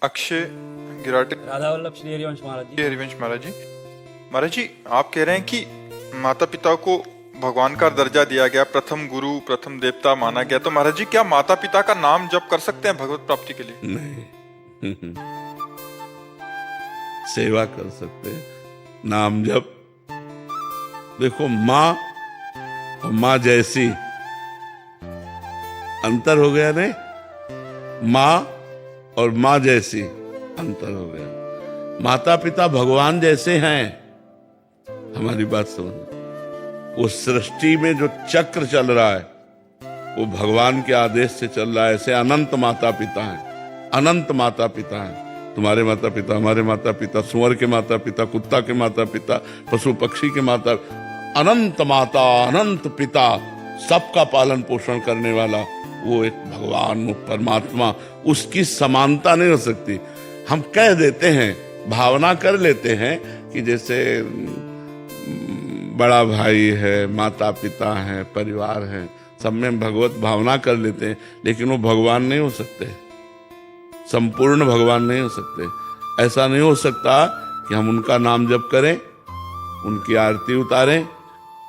अक्षय गिराटे। राधा वल्लभ श्री हरिवंश महाराज जी। हरिवंश महाराज जी, महाराज जी आप कह रहे हैं कि माता पिता को भगवान का दर्जा दिया गया, प्रथम गुरु प्रथम देवता माना गया, तो महाराज जी क्या माता पिता का नाम जप कर सकते हैं भगवत प्राप्ति के लिए? नहीं। सेवा कर सकते हैं, नाम जप। देखो माँ और माँ जैसी अंतर हो गया नहीं, माँ और माँ जैसी अंतर हो गया। माता पिता भगवान जैसे हैं। हमारी बात समझ, उस सृष्टि में जो चक्र चल रहा है वो भगवान के आदेश से चल रहा है। ऐसे अनंत माता पिता हैं, अनंत माता पिता हैं। तुम्हारे माता पिता, हमारे माता पिता, सुअर के माता पिता, कुत्ता के माता पिता, पशु पक्षी के माता, अनंत माता अनंत पिता, सबका पालन पोषण करने वाला वो एक भगवान, वो परमात्मा। उसकी समानता नहीं हो सकती। हम कह देते हैं, भावना कर लेते हैं कि जैसे बड़ा भाई है, माता पिता है, परिवार है, सब में भगवत भावना कर लेते हैं, लेकिन वो भगवान नहीं हो सकते, संपूर्ण भगवान नहीं हो सकते। ऐसा नहीं हो सकता कि हम उनका नाम जप करें, उनकी आरती उतारें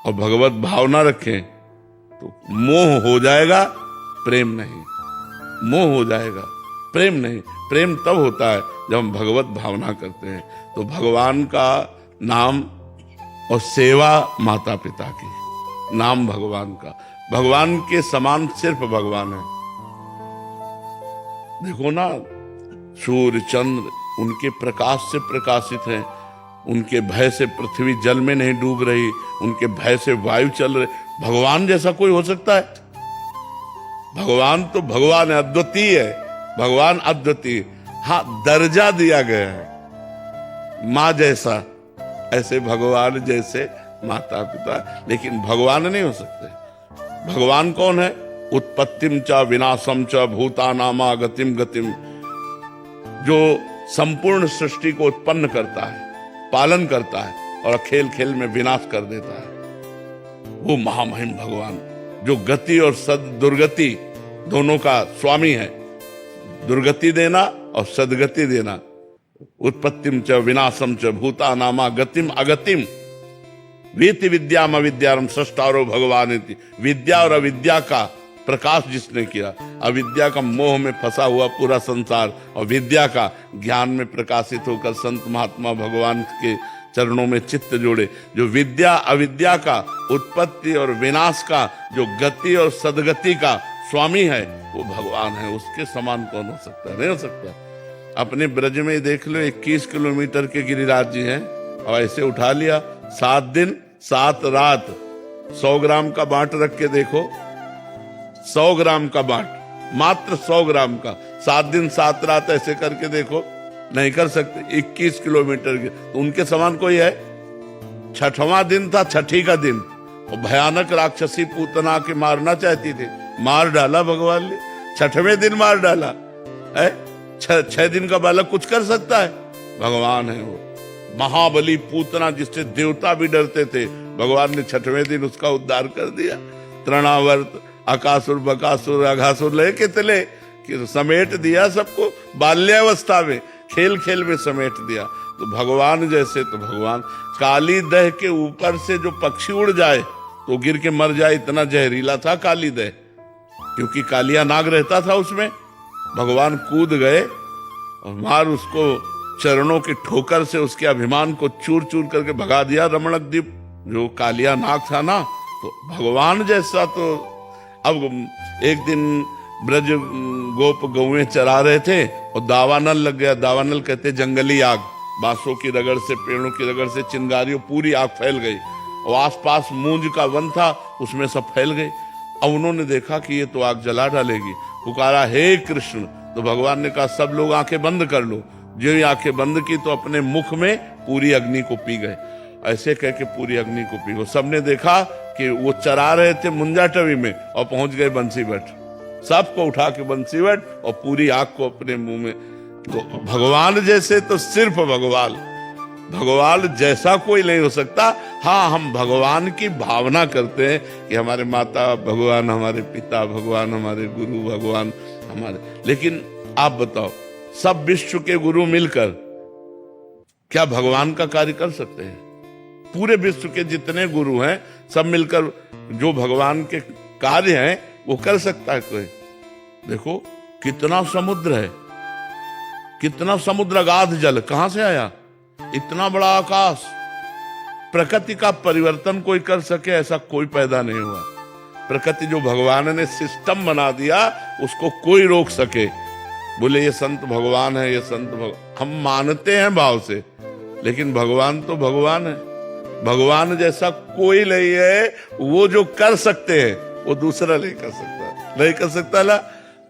और भगवत भावना रखें तो मोह हो जाएगा, प्रेम नहीं। मोह हो जाएगा, प्रेम नहीं। प्रेम तब होता है जब हम भगवत भावना करते हैं। तो भगवान का नाम और सेवा माता पिता की, नाम भगवान का। भगवान के समान सिर्फ भगवान है। देखो ना, सूर्य चंद्र उनके प्रकाश से प्रकाशित हैं, उनके भय से पृथ्वी जल में नहीं डूब रही, उनके भय से वायु चल रही। भगवान जैसा कोई हो सकता है? भगवान तो भगवान है, अद्वितीय है। भगवान अद्वितीय। हाँ, दर्जा दिया गया है माँ जैसा, ऐसे भगवान जैसे माता पिता, लेकिन भगवान नहीं हो सकते। भगवान कौन है? उत्पत्तिम च विनाशम च भूतानामा गतिम गतिम, जो संपूर्ण सृष्टि को उत्पन्न करता है, पालन करता है और खेल खेल में विनाश कर देता है। वो महामहिम भगवान जो गति और दुर्गति दोनों का स्वामी है। दुर्गति देना और सदगति देना। उत्पत्तिम च विनाशम च भूतानामा गतिम अगतिम, वेति विद्याम अविद्यारम सृष्टारो भगवान इति। विद्या और अविद्या का प्रकाश जिसने किया, अविद्या का मोह में फंसा हुआ पूरा संसार और विद्या का ज्ञान में प्रकाशित होकर संत महात्मा भगवान के चरणों में चित्त जोड़े। जो विद्या अविद्या का, उत्पत्ति और विनाश का, जो गति और सदगति का स्वामी है, वो भगवान है। उसके समान कौन हो सकता है? नहीं हो सकता। अपने ब्रज में देख लो, 21 किलोमीटर के गिरिराज जी हैं और ऐसे उठा लिया, 7 दिन 7 रात 100 ग्राम का बांट रख के देखो, 100 ग्राम का बांट, मात्र 100 ग्राम का, 7 दिन 7 रात ऐसे करके देखो, नहीं कर सकते। 21 किलोमीटर के, तो उनके समान कोई है? 6वां दिन था, छठी का दिन, और भयानक राक्षसी पूतना के मारना चाहती थी, मार डाला भगवान ने। 6वें दिन मार डाला है। 6 दिन का बालक कुछ कर सकता है? भगवान है वो। महाबली पूतना जिससे देवता भी डरते थे, भगवान ने 6वें दिन उसका उद्धार कर दिया। तृणावर्त, अकासुर, बकासुर, अघासुर लेके चले कि समेट दिया सबको। बाल्यावस्था में खेल खेल में समेट दिया। तो भगवान जैसे तो भगवान। काली दह के ऊपर से जो पक्षी उड़ जाए तो गिर के मर जाए, इतना जहरीला था काली दह, क्योंकि कालिया नाग रहता था उसमें। भगवान कूद गए और मार उसको चरणों की ठोकर से उसके अभिमान को चूर चूर करके भगा दिया। रमणक द्वीप जो कालिया नाग था ना, तो भगवान जैसा तो। अब एक दिन ब्रज गोप गौएं चरा रहे थे और दावानल लग गया। दावानल कहते जंगली आग, बांसों की रगड़ से, पेड़ों की रगड़ से, चिंगारियों पूरी आग फैल गई और आसपास मूंज का वन था, उसमें सब फैल गई। अब उन्होंने देखा कि ये तो आग जला डालेगी, पुकारा हे कृष्ण। तो भगवान ने कहा सब लोग आंखें बंद कर लो। जो ही आंखें बंद की तो अपने मुख में पूरी अग्नि को पी गए। ऐसे कह के पूरी अग्नि को पी गए। सबने देखा कि वो चरा रहे थे मुंजाटवी में और पहुंच गए बंसीवट। सबको उठा के बंसीवट और पूरी आग को अपने मुंह में। तो भगवान जैसे तो सिर्फ भगवान, भगवान जैसा कोई नहीं हो सकता। हाँ, हम भगवान की भावना करते हैं कि हमारे माता भगवान, हमारे पिता भगवान, हमारे गुरु भगवान हमारे। लेकिन आप बताओ, सब विश्व के गुरु मिलकर क्या भगवान का कार्य कर सकते हैं? पूरे विश्व के जितने गुरु हैं सब मिलकर जो भगवान के कार्य हैं वो कर सकता है कोई? देखो कितना समुद्र है, कितना समुद्र, अगाध जल कहां से आया? इतना बड़ा आकाश, प्रकृति का परिवर्तन कोई कर सके ऐसा कोई पैदा नहीं हुआ। प्रकृति जो भगवान ने सिस्टम बना दिया उसको कोई रोक सके? बोले ये संत भगवान है, ये संत हम मानते हैं भाव से, लेकिन भगवान तो भगवान है। भगवान जैसा कोई नहीं है। वो जो कर सकते हैं वो दूसरा नहीं कर सकता, नहीं कर सकता ला।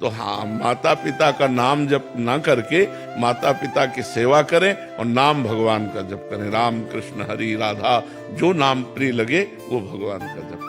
तो हाँ, माता पिता का नाम जप ना करके माता पिता की सेवा करें और नाम भगवान का जप करें। राम कृष्ण हरि राधा, जो नाम प्रिय लगे वो भगवान का जप